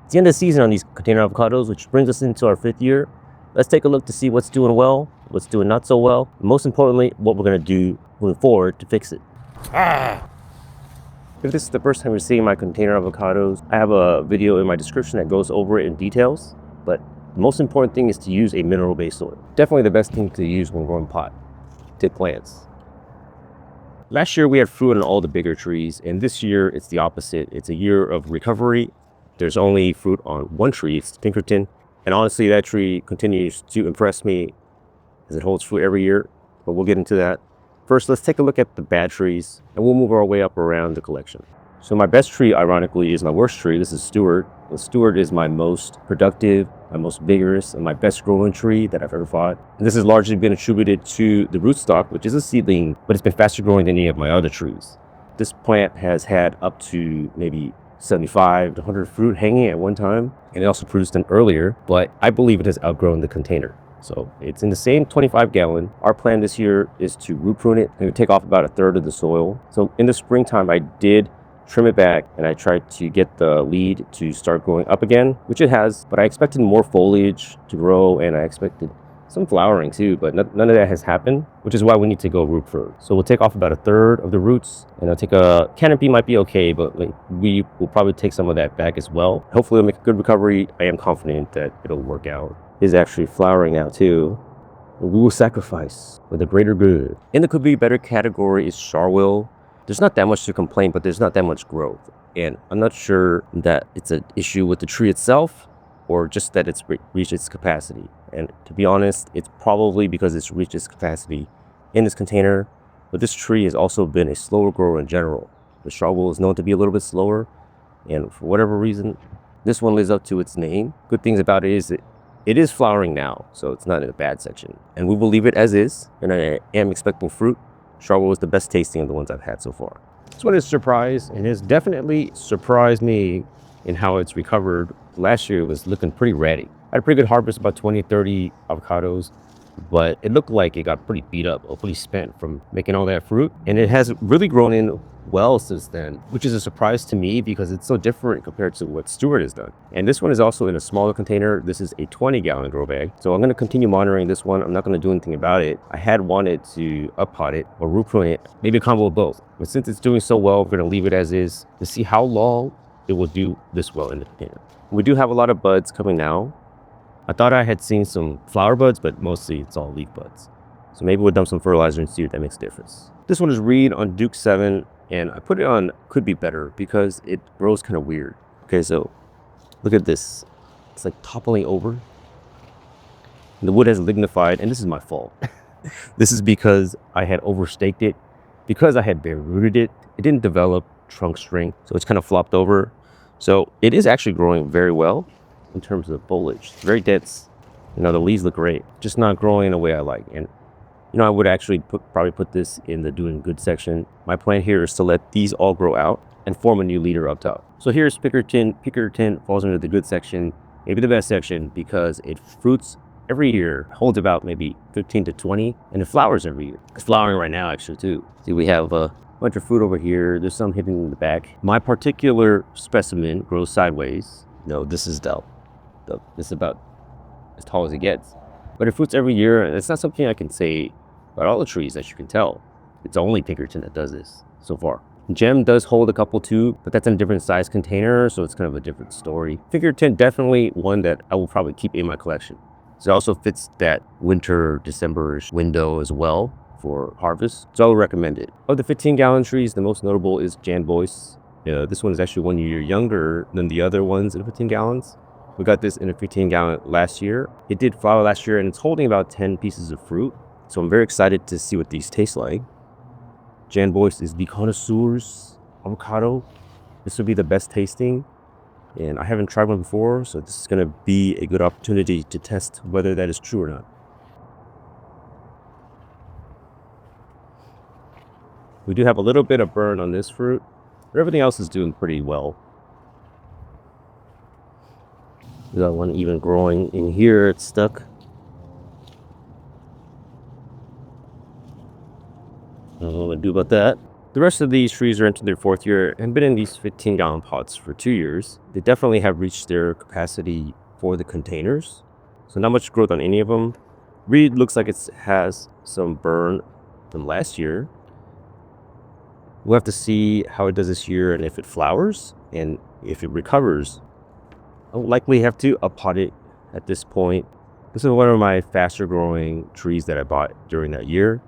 It's the end of the season on these container avocados, which brings us into our 5th year. Let's take a look to see what's doing well, what's doing not so well, and most importantly, what we're going to do moving forward to fix it. If this is the first time you're seeing my container avocados, I have a video in my description that goes over it in details, but the most important thing is to use a mineral-based soil. Definitely the best thing to use when growing potted plants. Last year we had fruit on all the bigger trees, and this year it's the opposite. It's a year of recovery. There's only fruit on one tree, it's Pinkerton, and honestly that tree continues to impress me as it holds fruit every year, but we'll get into that. First, let's take a look at the bad trees, and we'll move our way up around the collection. So my best tree, ironically, is my worst tree. This is Stewart. The Stewart is my most productive, my most vigorous, and my best growing tree that I've ever fought. And this has largely been attributed to the rootstock, which is a seedling, but it's been faster growing than any of my other trees. This plant has had up to maybe 75 to 100 fruit hanging at one time, and it also produced them earlier, but I believe it has outgrown the container. So it's in the same 25 gallon. Our plan this year is to root prune it and take off about 1/3 of the soil. So in the springtime, I did trim it back and I tried to get the lead to start growing up again, which it has, but I expected more foliage to grow and I expected some flowering too, but none of that has happened, which is why we need to go root prune. So we'll take off about 1/3 of the roots, and I'll take a canopy might be okay, but we will probably take some of that back as well. Hopefully it'll make a good recovery. I am confident that it'll work out. Is actually flowering now too. We will sacrifice for the greater good. In the could be better category is Charwill. There's not that much to complain, but there's not that much growth. And I'm not sure that it's an issue with the tree itself or just that it's reached its capacity. And to be honest, it's probably because it's reached its capacity in this container. But this tree has also been a slower grower in general. The Charwill is known to be a little bit slower. And for whatever reason, this one lives up to its name. Good things about it is that it is flowering now, so it's not in a bad section. And we will leave it as is, and I am expecting fruit. Charwill was the best tasting of the ones I've had so far. This one is a surprise, and it's definitely surprised me in how it's recovered. Last year it was looking pretty ratty. I had a pretty good harvest, about 20, 30 avocados, but it looked like it got pretty beat up or pretty spent from making all that fruit. And it has really grown in well since then, which is a surprise to me because it's so different compared to what Stewart has done. And this one is also in a smaller container. This is a 20 gallon grow bag. So I'm going to continue monitoring this one. I'm not going to do anything about it. I had wanted to up pot it or root prune it, maybe a combo of both. But since it's doing so well, we're going to leave it as is to see how long it will do this well in the container. We do have a lot of buds coming now. I thought I had seen some flower buds, but mostly it's all leaf buds. So maybe we'll dump some fertilizer and see if that makes a difference. This one is Reed on Duke 7. And I put it on could be better because it grows kind of weird. Okay, so look at this. It's like toppling over. And the wood has lignified, and this is my fault. This is because I had overstaked it. Because I had bare rooted it, it didn't develop trunk strength, so it's kind of flopped over. So it is actually growing very well in terms of foliage. It's very dense. You know, the leaves look great, just not growing in a way I like. And you know, I would actually probably put this in the doing good section. My plan here is to let these all grow out and form a new leader up top. So here's Pinkerton. Pinkerton falls into the good section, maybe the best section, because it fruits every year, holds about maybe 15 to 20, and it flowers every year. It's flowering right now actually too. See, we have a bunch of fruit over here. There's some hidden in the back. My particular specimen grows sideways. No, this is this is about as tall as it gets. But it fruits every year, and it's not something I can say about all the trees, as you can tell. It's only Pinkerton that does this so far. Gem does hold a couple too, but that's in a different size container, so it's kind of a different story. Pinkerton, definitely one that I will probably keep in my collection. So it also fits that winter, December-ish window as well for harvest, so I would recommend it. Of the 15 gallon trees, the most notable is Jan Boyce. This one is actually 1 year younger than the other ones in 15 gallons. We got this in a 15 gallon last year. It did flower last year and it's holding about 10 pieces of fruit. So I'm very excited to see what these taste like. Jan Boyce is the connoisseur's avocado. This would be the best tasting. And I haven't tried one before, so this is gonna be a good opportunity to test whether that is true or not. We do have a little bit of burn on this fruit, but everything else is doing pretty well. We got one even growing in here, it's stuck. I don't know what to do about that. The rest of these trees are into their 4th year and been in these 15-gallon pots for 2 years. They definitely have reached their capacity for the containers. So not much growth on any of them. Reed looks like it has some burn from last year. We'll have to see how it does this year and if it flowers and if it recovers. I'll likely have to up-pot it at this point. This is one of my faster growing trees that I bought during that year.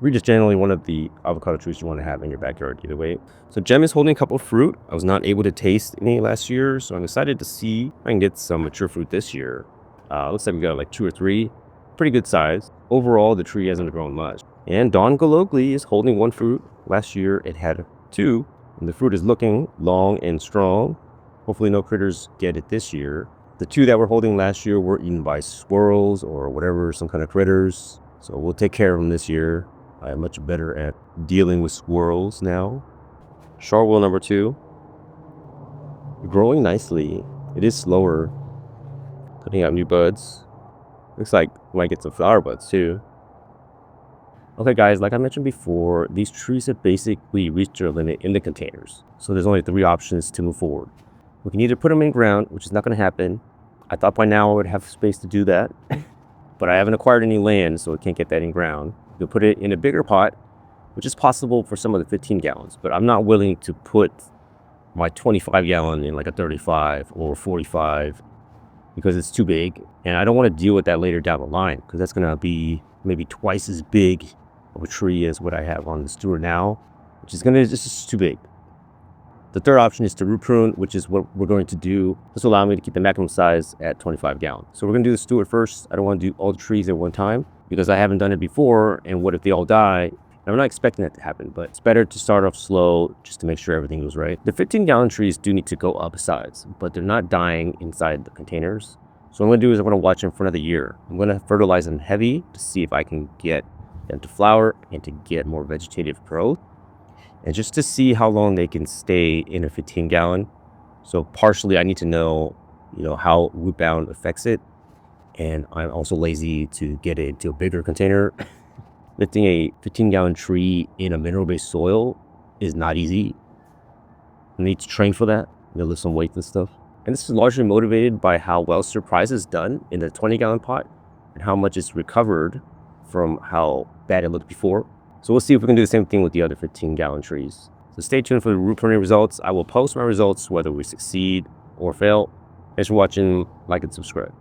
Reed is generally one of the avocado trees you want to have in your backyard either way. So Gem is holding a couple of fruit. I was not able to taste any last year, so I'm excited to see if I can get some mature fruit this year. Looks like we got like 2 or 3. Pretty good size. Overall, the tree hasn't grown much. And Don Gologli is holding 1 fruit. Last year it had 2, and the fruit is looking long and strong. Hopefully no critters get it this year. The 2 that we're holding last year were eaten by squirrels or whatever, some kind of critters. So we'll take care of them this year. I am much better at dealing with squirrels now. Charwell number 2. Growing nicely. It is slower. Putting out new buds. Looks like we might get some flower buds too. Okay guys, like I mentioned before, these trees have basically reached their limit in the containers. So there's only 3 options to move forward. We can either put them in ground, which is not going to happen. I thought by now I would have space to do that. But I haven't acquired any land, so I can't get that in ground. You'll put it in a bigger pot, which is possible for some of the 15 gallons. But I'm not willing to put my 25 gallon in like a 35 or 45 because it's too big. And I don't want to deal with that later down the line because that's going to be maybe twice as big of a tree as what I have on the Stewart now, which is just too big. The third option is to root prune, which is what we're going to do. This will allow me to keep the maximum size at 25 gallons. So we're going to do the Stewart first. I don't want to do all the trees at one time because I haven't done it before. And what if they all die? I'm not expecting that to happen, but it's better to start off slow just to make sure everything goes right. The 15-gallon trees do need to go up size, but they're not dying inside the containers. So what I'm going to do is I'm going to watch them for another year. I'm going to fertilize them heavy to see if I can get them to flower and to get more vegetative growth. And just to see how long they can stay in a 15-gallon. So partially I need to know, how root bound affects it. And I'm also lazy to get it into a bigger container. Lifting a 15-gallon tree in a mineral-based soil is not easy. I need to train for that. Lift some weights and stuff. And this is largely motivated by how well Surprise has done in the 20-gallon pot and how much it's recovered from how bad it looked before. So we'll see if we can do the same thing with the other 15-gallon trees. So stay tuned for the root pruning results. I will post my results whether we succeed or fail. Thanks for watching. Like and subscribe.